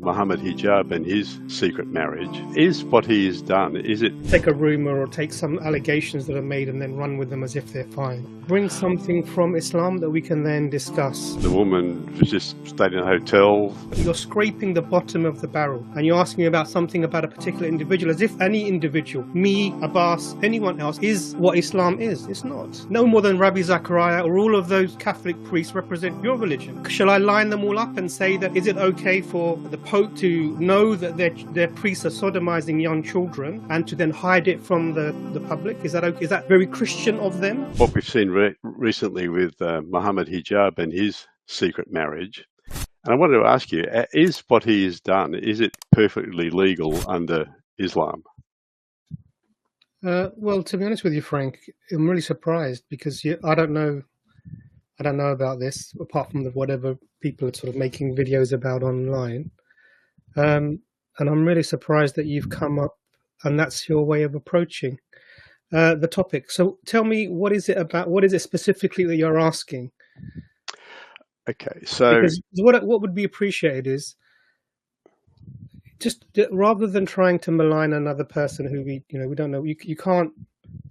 Muhammad Hijab and his secret marriage. Is what he has done, is it? Take a rumour or take some allegations that are made and then run with them as if they're fine. Bring something from Islam that we can then discuss. The woman was just stayed in a hotel. You're scraping the bottom of the barrel and you're asking about something about a particular individual as if any individual, me, Abbas, anyone else, is what Islam is. It's not. No more than Rabbi Zachariah or all of those Catholic priests represent your religion. Shall I line them all up and say that is it okay for the Pope to know that their priests are sodomizing young children and to then hide it from the public? Is that okay? Is that very Christian of them? What we've seen recently with Muhammad Hijab and his secret marriage, and I wanted to ask you, is what he has done, is it perfectly legal under Islam? Well, to be honest with you, Frank, I'm really surprised because I don't know about this apart from whatever people are sort of making videos about online. And I'm really surprised that you've come up and that's your way of approaching the topic. So tell me, what is it specifically that you're asking? Okay, so because what would be appreciated is just rather than trying to malign another person who we don't know, you can't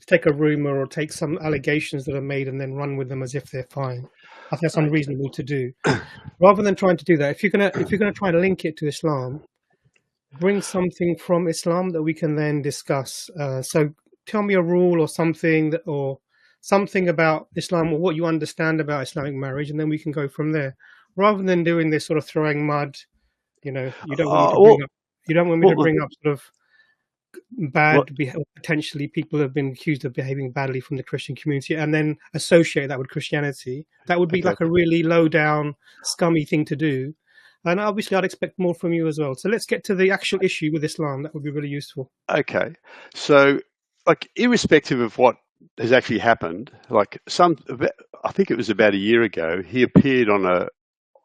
take a rumor or take some allegations that are made and then run with them as if they're fine. I think that's unreasonable to do. Rather than trying to do that, if you're gonna try to link it to Islam, bring something from Islam that we can then discuss. So tell me a rule or something about Islam or what you understand about Islamic marriage, and then we can go from there. Rather than doing this sort of throwing mud, you don't want me to bring up sort of potentially people have been accused of behaving badly from the Christian community and then associate that with Christianity. That would be like a really low down, scummy thing to do. And obviously I'd expect more from you as well. So let's get to the actual issue with Islam. That would be really useful. Okay. So irrespective of what has actually happened, I think it was about a year ago, he appeared on a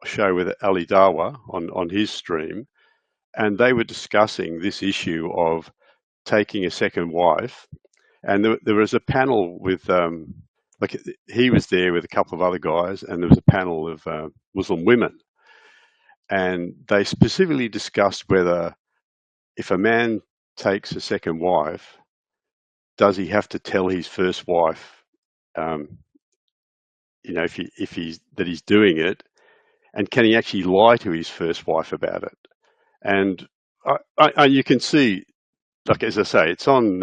show with EFDawah on his stream, and they were discussing this issue of taking a second wife, and there was a panel with he was there with a couple of other guys, and there was a panel of Muslim women, and they specifically discussed whether if a man takes a second wife, does he have to tell his first wife if he's doing it, and can he actually lie to his first wife about it? And you can see, as I say, it's on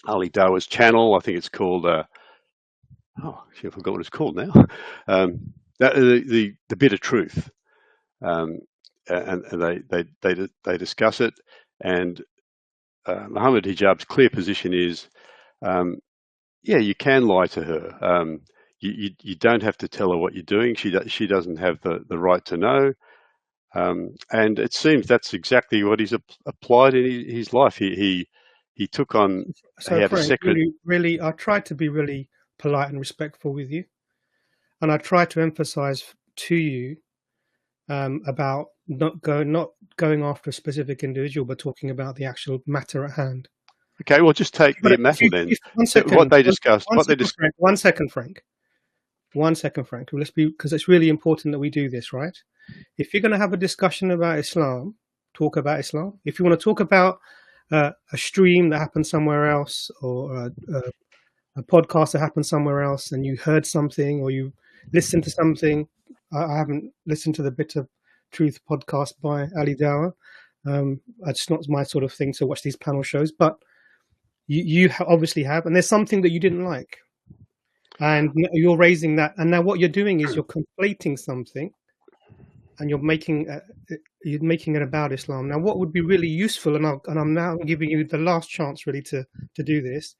EFDawah's channel. I think it's called, I forgot what it's called now. The Bitter Truth, and they discuss it. And Muhammad Hijab's clear position is, you can lie to her. You don't have to tell her what you're doing. She doesn't have the right to know. And it seems that's exactly what he's applied in his life. He took on. So he had Frank, a secret. really, I tried to be really polite and respectful with you, and I tried to emphasize to you about not going after a specific individual, but talking about the actual matter at hand. Okay, well, just take the matter then. What they discussed. One second, Frank. Let's be, because it's really important that we do this, right? If you're going to have a discussion about Islam, talk about Islam. If you want to talk about a stream that happened somewhere else, or a podcast that happened somewhere else, and you heard something or you listened to something, I haven't listened to the Bitter Truth podcast by EFDawah. It's not my sort of thing to watch these panel shows, but you obviously have, and there's something that you didn't like. And you're raising that, and now what you're doing is you're conflating something, and you're making it about Islam. Now, what would be really useful, and I'm now giving you the last chance really to do this.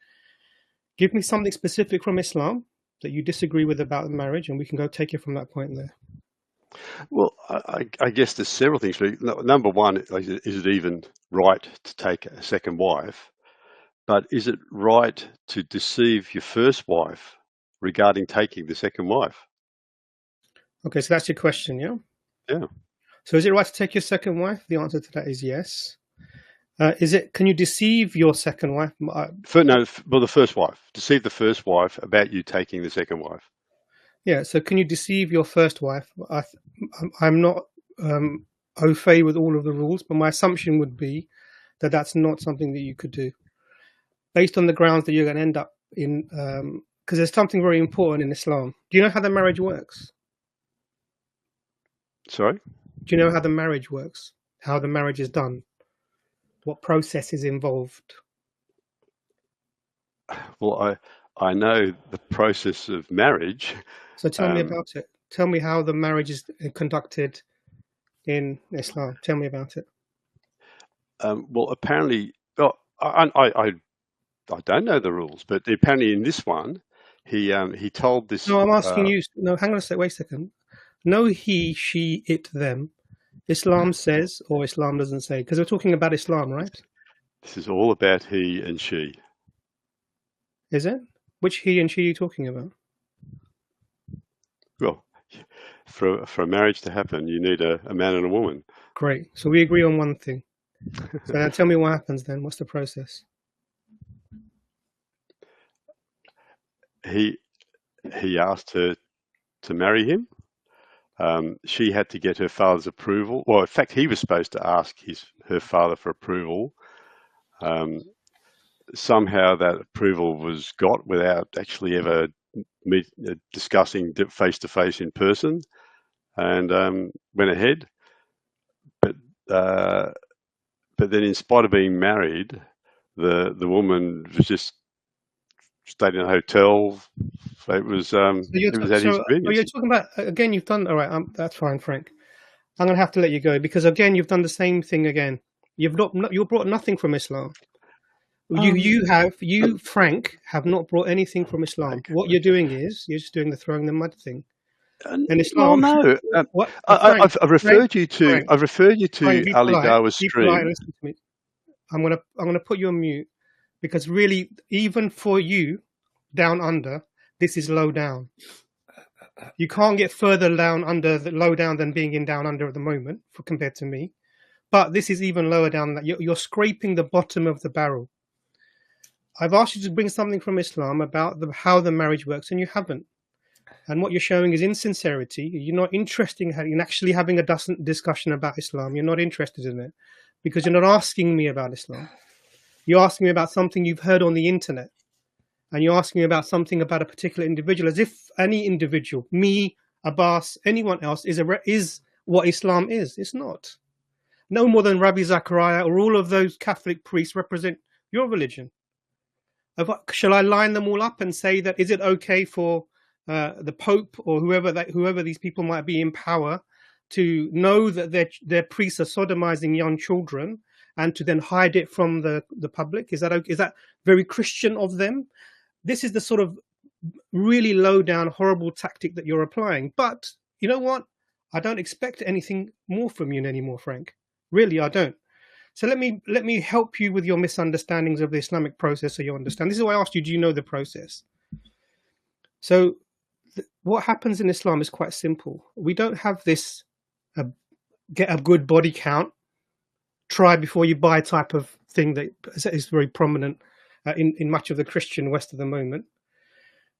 Give me something specific from Islam that you disagree with about marriage, and we can go take it from that point there. Well, I guess there's several things. Number one, is it even right to take a second wife? But is it right to deceive your first wife regarding taking the second wife? Okay, so that's your question, yeah? Yeah. So is it right to take your second wife? The answer to that is yes. Can you deceive your second wife? The first wife. Deceive the first wife about you taking the second wife. Yeah, so can you deceive your first wife? I'm not au fait with all of the rules, but my assumption would be that that's not something that you could do, based on the grounds that you're going to end up in. Because there's something very important in Islam. Do you know how the marriage works? Sorry? Do you know how the marriage works? How the marriage is done? What process is involved? Well, I know the process of marriage. So tell me about it. Tell me how the marriage is conducted in Islam. Tell me about it. Well, apparently, I don't know the rules, but apparently in this one, he told this. No, I'm asking you. No, hang on a sec. Wait a second. No, he, she, it, them. Islam says, or Islam doesn't say, because we're talking about Islam, right? This is all about he and she. Is it? Which he and she are you talking about? Well, for a marriage to happen, you need a man and a woman. Great. So we agree on one thing. So now tell me what happens then. What's the process? He asked her to marry him. She had to get her father's approval. Well, in fact, he was supposed to ask her father for approval. Somehow that approval was got without actually ever discussing face-to-face in person, and went ahead. But then, in spite of being married, the woman was just stayed in a hotel. It was at his convenience. You're talking about, again, you've done, all right, that's fine, Frank. I'm going to have to let you go, because again, you've done the same thing again. You brought nothing from Islam. You, Frank, have not brought anything from Islam. Okay. What you're doing is, you're just doing the throwing the mud thing. And Islam, no. I've referred you to Ali Dawa's stream. Listen to me. I'm gonna put you on mute, because really, even for you, down under, this is low down. You can't get further down under the low down than being in down under at the moment, compared to me. But this is even lower down. That you're scraping the bottom of the barrel. I've asked you to bring something from Islam about how the marriage works, and you haven't. And what you're showing is insincerity. You're not interested in actually having a discussion about Islam. You're not interested in it, because you're not asking me about Islam. You're asking me about something you've heard on the internet. And you're asking me about something about a particular individual, as if any individual, me, Abbas, anyone else, is what Islam is. It's not. No more than Rabbi Zachariah or all of those Catholic priests represent your religion. Shall I line them all up and say that, is it okay for the Pope or whoever these people might be in power to know that their priests are sodomizing young children and to then hide it from the public? Is that okay? Is that very Christian of them? This is the sort of really low down, horrible tactic that you're applying. But you know what? I don't expect anything more from you anymore, Frank. Really, I don't. So let me help you with your misunderstandings of the Islamic process, so you understand. This is why I asked you, do you know the process? So what happens in Islam is quite simple. We don't have this get a good body count, try before you buy type of thing that is very prominent in much of the Christian West at the moment.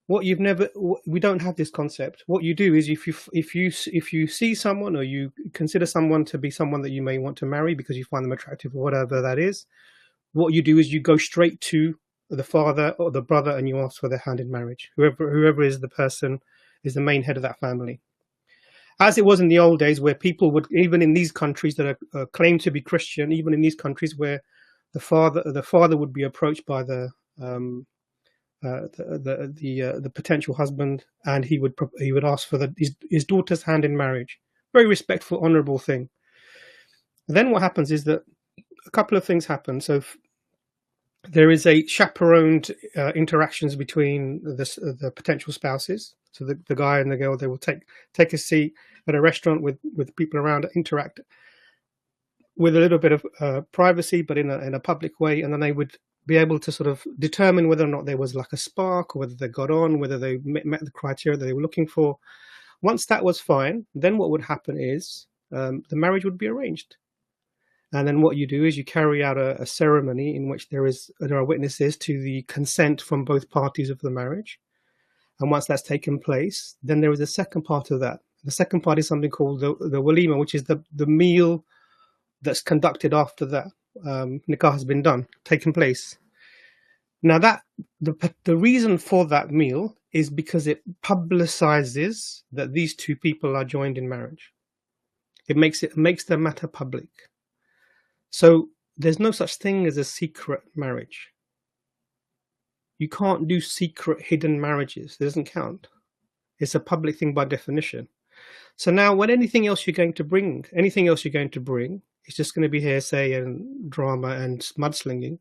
We don't have this concept. What you do is, if you see someone, or you consider someone to be someone that you may want to marry because you find them attractive or whatever that is, what you do is you go straight to the father or the brother and you ask for their hand in marriage. Whoever is the person is the main head of that family. As it was in the old days, where people would, even in these countries that are claimed to be Christian, even in these countries where the father would be approached by the potential husband, and he would ask for his daughter's hand in marriage. Very respectful, honourable thing. And then what happens is that a couple of things happen. So there is a chaperoned interactions between the potential spouses. So the guy and the girl, they will take a seat at a restaurant with people around, interact with a little bit of privacy, but in a public way, and then they would be able to sort of determine whether or not there was like a spark, or whether they got on, whether they met the criteria that they were looking for. Once that was fine, then what would happen is the marriage would be arranged. And then what you do is you carry out a ceremony in which there are witnesses to the consent from both parties of the marriage. And once that's taken place, then there is a second part of that. The second part is something called the walima, which is the meal that's conducted after that nikah has been taken place. Now that the reason for that meal is because it publicizes that these two people are joined in marriage. It makes the matter public. So there's no such thing as a secret marriage. You can't do secret hidden marriages. It doesn't count. It's a public thing by definition. So now when anything else you're going to bring, it's just going to be hearsay and drama and mudslinging.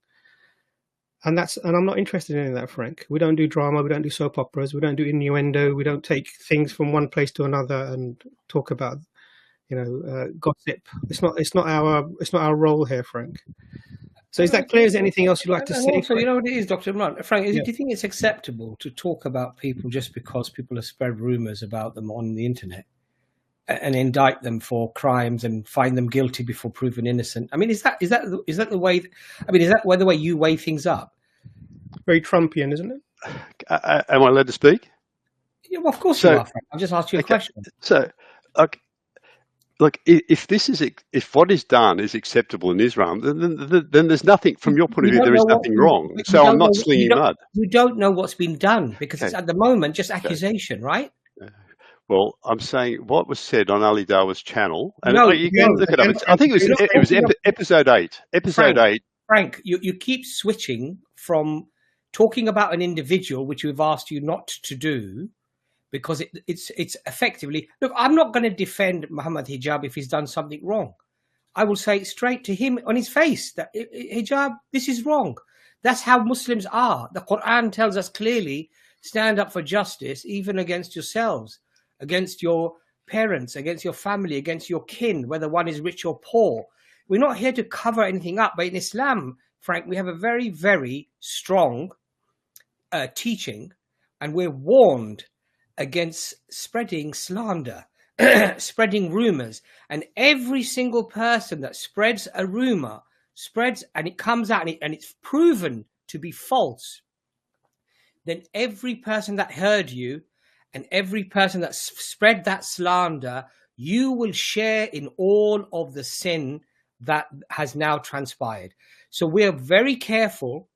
And I'm not interested in any of that, Frank. We don't do drama, we don't do soap operas, we don't do innuendo, we don't take things from one place to another and talk about, gossip. It's not our role here, Frank. So is that clear? Is there anything else you'd like to say? Also, you know what it is, Dr. Imran? Frank, do you think it's acceptable to talk about people just because people have spread rumours about them on the internet and indict them for crimes and find them guilty before proven innocent? I mean, is that the way? I mean, is that the way you weigh things up? Very Trumpian, isn't it? Am I allowed to speak? Yeah, well, of course you are, Frank. I've just asked you a question. So, look, if what is done is acceptable in Islam, then there's nothing, from your point of view, there is nothing wrong. So I'm not slinging mud. You don't know what's been done because it's at the moment just accusation, right? Well, I'm saying what was said on Ali Dawah's channel, and you can look it up. I think it was episode 8. Episode 8. Frank, you keep switching from talking about an individual, which we've asked you not to do, because it's effectively, look, I'm not going to defend Muhammad Hijab if he's done something wrong. I will say straight to him on his face that Hijab, this is wrong. That's how Muslims are. The Quran tells us clearly, stand up for justice, even against yourselves, against your parents, against your family, against your kin, whether one is rich or poor. We're not here to cover anything up, but in Islam, Frank, we have a very, very strong teaching, and we're warned against spreading slander, spreading rumors. And every single person that spreads a rumor, and it comes out and it's proven to be false, then every person that heard you and every person that spread that slander, you will share in all of the sin that has now transpired. So we are very careful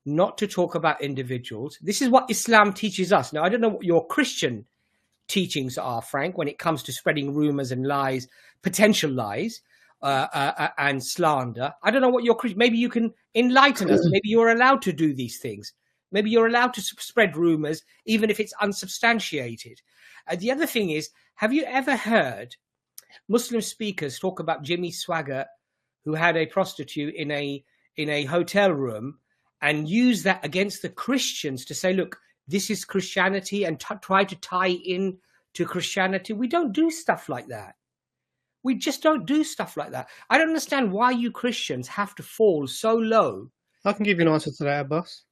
not to talk about individuals. This is what Islam teaches us. Now, I don't know what your Christian teachings are, Frank, when it comes to spreading rumors and lies, potential lies, and slander. I don't know what your Christian, maybe you can enlighten us. Maybe you're allowed to do these things. Maybe you're allowed to spread rumors, even if it's unsubstantiated. The other thing is, have you ever heard Muslim speakers talk about Jimmy Swaggart, who had a prostitute in a hotel room, and use that against the Christians to say, look, this is Christianity, and try to tie in to Christianity? We don't do stuff like that. We just don't do stuff like that. I don't understand why you Christians have to fall so low. I can give you an answer to that, Abbas.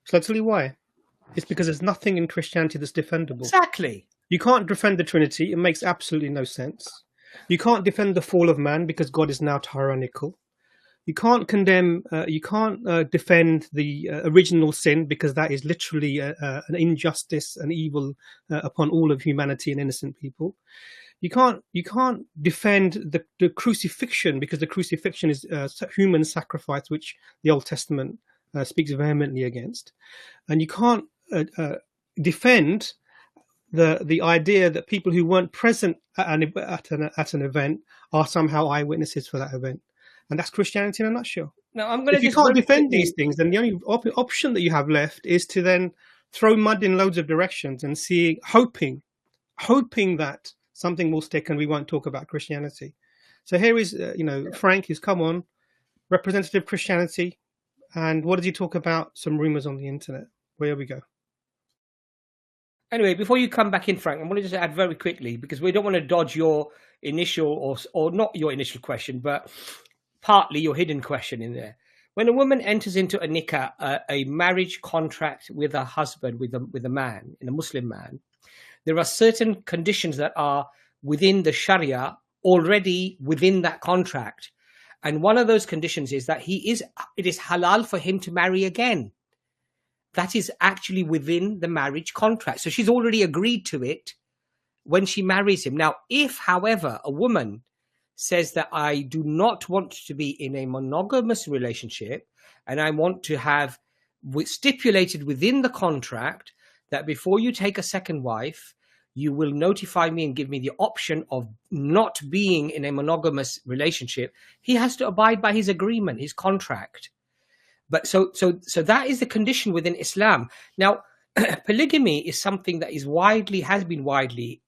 So I'll tell you why. It's because there's nothing in Christianity that's defendable. Exactly. You can't defend the Trinity. It makes absolutely no sense. You can't defend the fall of man because God is now tyrannical. You can't condemn, defend the original sin because that is literally an injustice and evil upon all of humanity and innocent people. You can't defend the crucifixion because the crucifixion is human sacrifice, which the Old Testament speaks vehemently against. And you can't defend the idea that people who weren't present at an event are somehow eyewitnesses for that event. And that's Christianity in a nutshell. Now, I'm going to if you can't defend these things, then the only option that you have left is to then throw mud in loads of directions and hoping that something will stick and we won't talk about Christianity. So here is, Frank has come on, representative Christianity. And what does he talk about? Some rumors on the internet. Where we go. Anyway, before you come back in, Frank, I want to just add very quickly, because we don't want to dodge your initial or not your initial question, but partly your hidden question in there. When a woman enters into a nikah, a marriage contract with a husband, with a man, a Muslim man, there are certain conditions that are within the Sharia already within that contract. And one of those conditions is that it is halal for him to marry again. That is actually within the marriage contract. So she's already agreed to it when she marries him. Now, if, however, a woman says that I do not want to be in a monogamous relationship, and I want to have stipulated within the contract that before you take a second wife, you will notify me and give me the option of not being in a monogamous relationship, he has to abide by his agreement, his contract. But so that is the condition within Islam. Now, polygamy is something that has been widely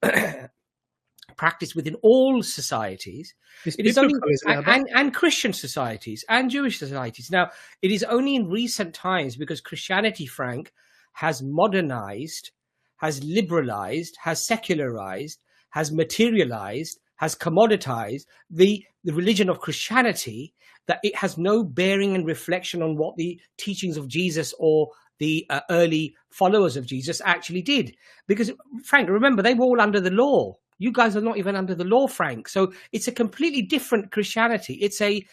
practiced within all societies. It is only, and Christian societies and Jewish societies. Now, it is only in recent times, because Christianity, Frank, has modernized, has liberalized, has secularized, has materialized, has commoditized the religion of Christianity, that it has no bearing and reflection on what the teachings of Jesus or the early followers of Jesus actually did. Because, Frank, remember, they were all under the law. You guys are not even under the law, Frank. So it's a completely different Christianity. It's a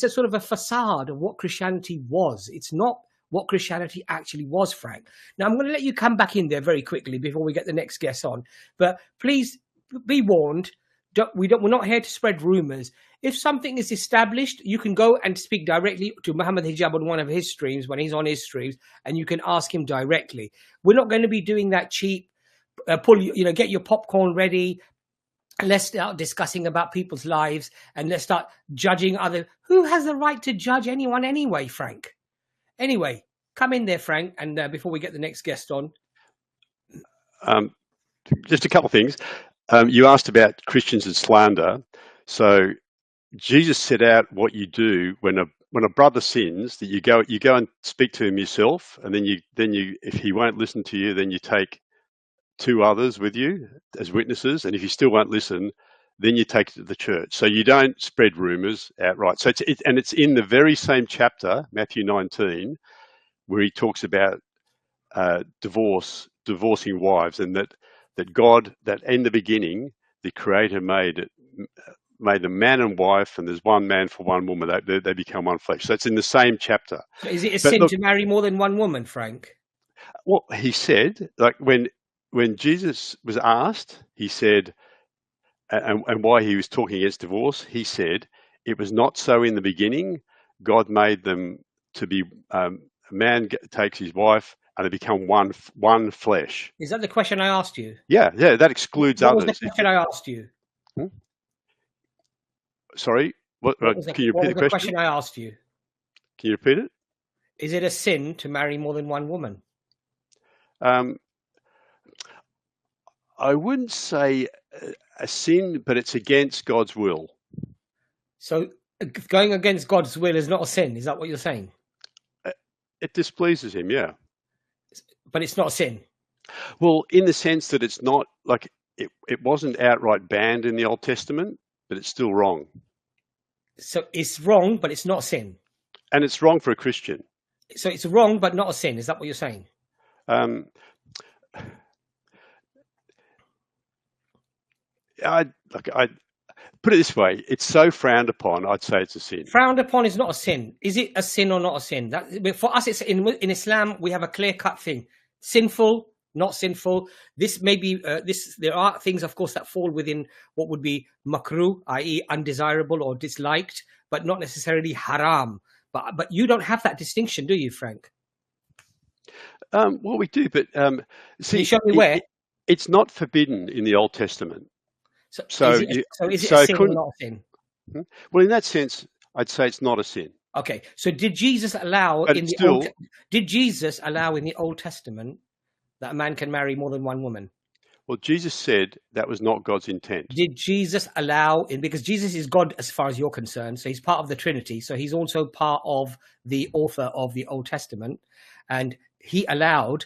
sort of a facade of what Christianity was. It's not what Christianity actually was, Frank. Now, I'm going to let you come back in there very quickly before we get the next guest on. But please be warned. We're not here to spread rumors. If something is established, you can go and speak directly to Muhammad Hijab on one of his streams when he's on his streams, and you can ask him directly. We're not going to be doing that cheap, get your popcorn ready. Let's start discussing about people's lives, and let's start judging other. Who has the right to judge anyone anyway, Frank? Anyway, come in there, Frank, and before we get the next guest on. Just a couple of things. You asked about Christians and slander. So Jesus set out what you do when a brother sins, that you go and speak to him yourself, and then you if he won't listen to you, then you take 2 others with you as witnesses, and if you still won't listen, then you take it to the church. So you don't spread rumors outright. So it's in the very same chapter, Matthew 19, where he talks about divorcing wives, and that God, that in the beginning, the Creator made them man and wife, and there's one man for one woman. They become one flesh. So it's in the same chapter. So is it a sin to marry more than one woman, Frank? Well, he said, like when Jesus was asked, he said, and why he was talking against divorce, he said, it was not so in the beginning. God made them to be, a man takes his wife and they become one flesh. Is that the question I asked you? Yeah, that excludes others. What was the question I asked you? Sorry, can you repeat the question I asked you? Can you repeat it? Is it a sin to marry more than one woman? I wouldn't say a sin, but it's against God's will. So going against God's will is not a sin. Is that what you're saying? It displeases him, yeah. But it's not a sin. Well, in the sense that it's not like it wasn't outright banned in the Old Testament, but it's still wrong. So it's wrong, but it's not a sin. And it's wrong for a Christian. So it's wrong, but not a sin. Is that what you're saying? I put it this way: it's so frowned upon. I'd say it's a sin. Frowned upon is not a sin. Is it a sin or not a sin? For us, it's in Islam. We have a clear-cut thing: sinful, not sinful. This may be there are things, of course, that fall within what would be makruh, i.e., undesirable or disliked, but not necessarily haram. But you don't have that distinction, do you, Frank? Well, we do, but see, can you show me where? It's not forbidden in the Old Testament. So is it a sin or not a sin? Well, in that sense, I'd say it's not a sin. Okay. So did Jesus allow did Jesus allow in the Old Testament that a man can marry more than one woman? Well, Jesus said that was not God's intent. Did Jesus allow because Jesus is God as far as you're concerned, so he's part of the Trinity, so he's also part of the author of the Old Testament, and he allowed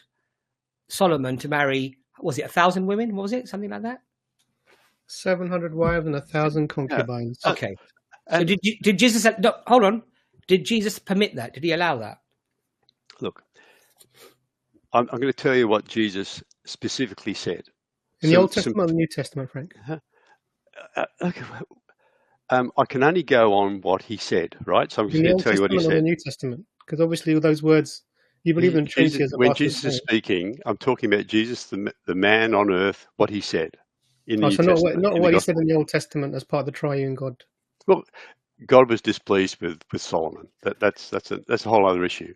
Solomon to marry, was it 1,000 women? What was it? Something like that? 700 wives and 1,000 concubines. Yeah. Okay. So did Jesus? No, hold on. Did Jesus permit that? Did he allow that? Look, I'm going to tell you what Jesus specifically said. In the Old Testament or the New Testament, Frank? Okay. I can only go on what he said, right? So I'm just going to tell you what he said. In the New Testament, because obviously all those words, you believe in Trinity as a when Jesus is speaking, I'm talking about Jesus, the man on earth, what he said. in the Oh, New so Testament. not in what the he said Gospel. in the Old Testament as part of the triune God. Well, God was displeased with Solomon. That's a whole other issue.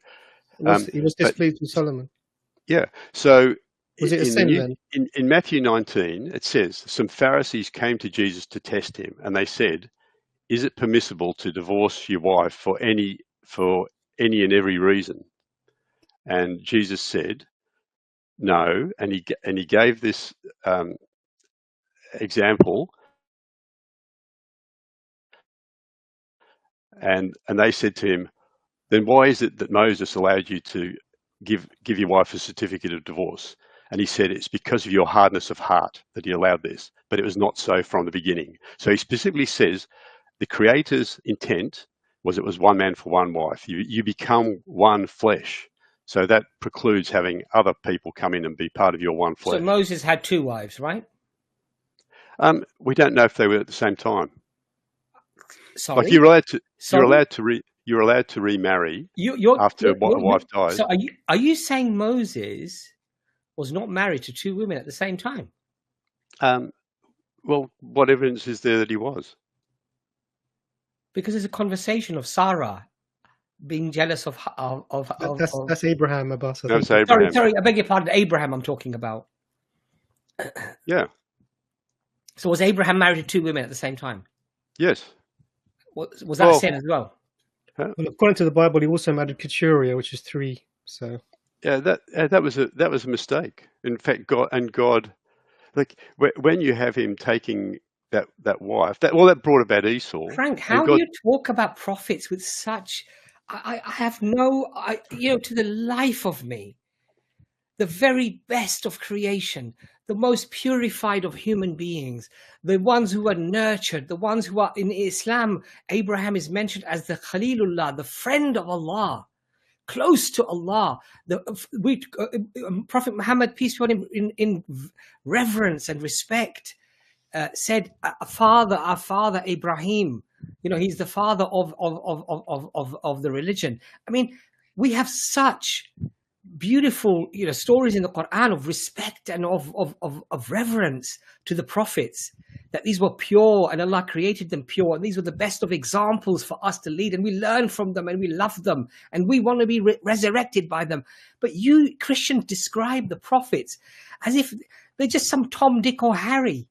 He was But displeased with Solomon. yeah, so Was it a in the sin new then? in Matthew 19, it says some Pharisees came to Jesus to test him, and they said, "Is it permissible to divorce your wife for any and every reason?" And Jesus said, "No," and he gave this example, and they said to him, "Then why is it that Moses allowed you to give your wife a certificate of divorce?" And he said, "It's because of your hardness of heart that he allowed this, but it was not so from the beginning." So he specifically says the Creator's intent was it was one man for one wife. You become one flesh. So that precludes having other people come in and be part of your one flesh. So Moses had 2 wives, right? We don't know if they were at the same time. Sorry. Like you're allowed to Sorry? you're allowed to remarry You're, after a wife dies. So are you saying Moses was not married to 2 women at the same time? Well, what evidence is there that he was? Because there's a conversation of Sarah being jealous of That's Abraham, Abbas. No, it's Abraham. Sorry, I beg your pardon. Abraham, I'm talking about. Yeah. So was Abraham married to 2 women at the same time? Yes. Was that sin as well? Well, according to the Bible, he also married Keturah, which is 3. So yeah, that was a mistake. In fact, God, like when you have him taking that wife, that brought about Esau. Frank, how do you talk about prophets with such? I have no, to the life of me, the very best of creation, the most purified of human beings, the ones who are nurtured, the ones who are in Islam. Abraham is mentioned as the Khalilullah, the friend of Allah, close to Allah. Prophet Muhammad, peace be upon him, in reverence and respect, said, our father Ibrahim. He's the father of the religion. I mean, we have such beautiful stories in the Quran of respect and of reverence to the prophets, that these were pure and Allah created them pure, and these were the best of examples for us to lead, and we learn from them and we love them and we want to be resurrected by them. But you Christians describe the prophets as if they're just some Tom, Dick or Harry.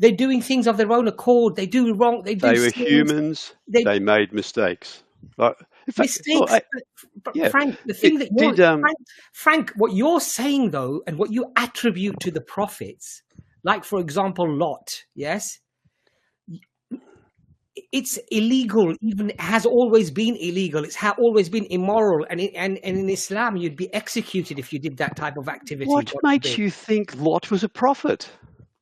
They're doing things of their own accord. They do wrong. They were humans. They made mistakes. Mistakes. But Frank, the thing Frank, what you're saying though, and what you attribute to the prophets, like for example, Lot, yes, it's illegal. Even has always been illegal. It's always been immoral, and in Islam, you'd be executed if you did that type of activity. What makes you think Lot was a prophet?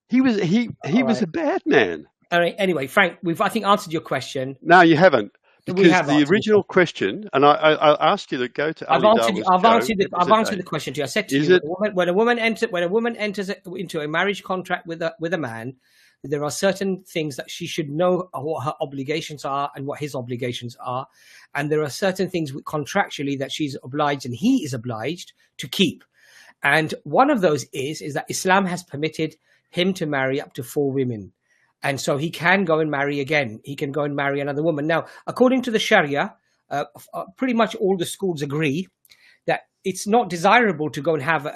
He was a bad man. All right. Anyway, Frank, we've I think answered your question. No, you haven't. Because the original question, and I asked you to go to I've answered the question to you. I said to you, when a woman enters into a marriage contract with a man, there are certain things that she should know what her obligations are and what his obligations are, and there are certain things contractually that she's obliged and he is obliged to keep. And one of those is that Islam has permitted him to marry up to 4 women. And so he can go and marry again. He can go and marry another woman. Now, according to the Sharia, pretty much all the schools agree that it's not desirable to go and have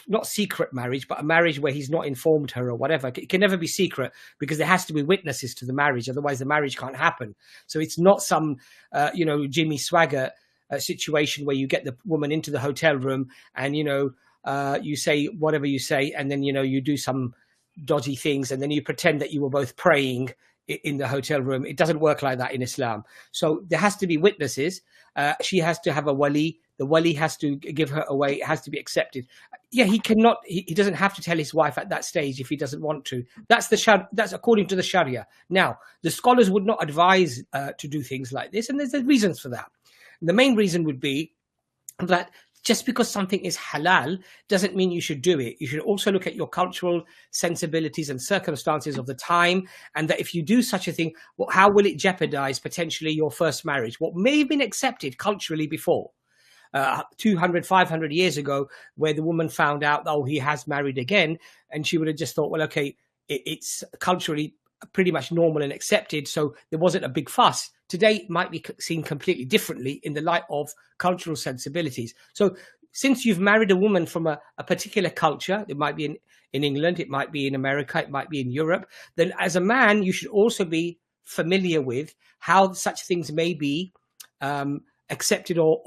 not secret marriage, but a marriage where he's not informed her or whatever. It can never be secret because there has to be witnesses to the marriage. Otherwise, the marriage can't happen. So it's not some, Jimmy Swaggart situation where you get the woman into the hotel room and, you say whatever you say, and then, you do some dodgy things, and then you pretend that you were both praying in the hotel room. It doesn't work like that in Islam. So there has to be witnesses. She has to have a wali. The wali has to give her away. It has to be accepted. Yeah, he cannot. He doesn't have to tell his wife at that stage if he doesn't want to. That's according to the Sharia. Now, the scholars would not advise to do things like this, and there's reasons for that. The main reason would be that just because something is halal doesn't mean you should do it. You should also look at your cultural sensibilities and circumstances of the time, and that if you do such a thing, how will it jeopardize potentially your first marriage? What may have been accepted culturally before. 200, 500 years ago, where the woman found out, oh, he has married again, and she would have just thought, well, okay, it's culturally pretty much normal and accepted, so there wasn't a big fuss. Today it might be seen completely differently in the light of cultural sensibilities. So since you've married a woman from a particular culture, it might be in England, it might be in America, it might be in Europe, then as a man you should also be familiar with how such things may be accepted or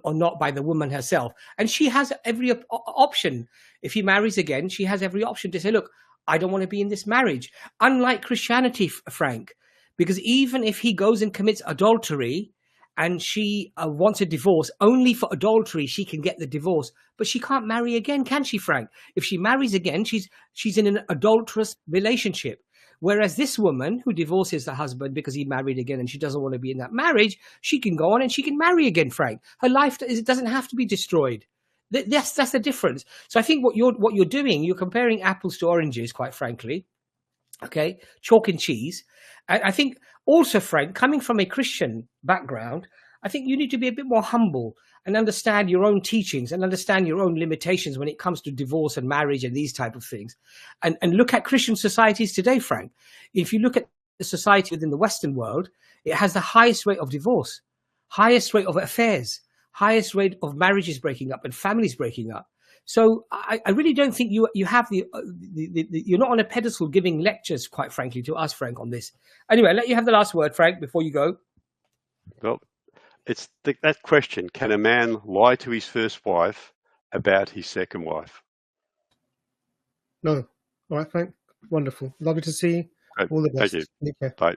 not by the woman herself. And she has every option. If he marries again, she has every option to say, look, I don't want to be in this marriage. Unlike Christianity, Frank, because even if he goes and commits adultery and she wants a divorce, only for adultery she can get the divorce, but she can't marry again, can she, Frank? If she marries again, she's in an adulterous relationship. Whereas this woman who divorces the husband because he married again and she doesn't want to be in that marriage, she can go on and she can marry again, Frank. Her life doesn't have to be destroyed. That's the difference. So I think what you're doing, you're comparing apples to oranges, quite frankly. Okay, chalk and cheese. I think also, Frank, coming from a Christian background, I think you need to be a bit more humble and understand your own teachings and understand your own limitations when it comes to divorce and marriage and these type of things. And look at Christian societies today, Frank. If you look at the society within the Western world, it has the highest rate of divorce, highest rate of affairs, highest rate of marriages breaking up and families breaking up. So I really don't think you have you're not on a pedestal giving lectures, quite frankly, to us, Frank, on this. Anyway, I'll let you have the last word, Frank, before you go. Well, it's that question: can a man lie to his first wife about his second wife? No. All right, Frank. Wonderful. Lovely to see you. Great. All the best. Thank you. Take care. Bye.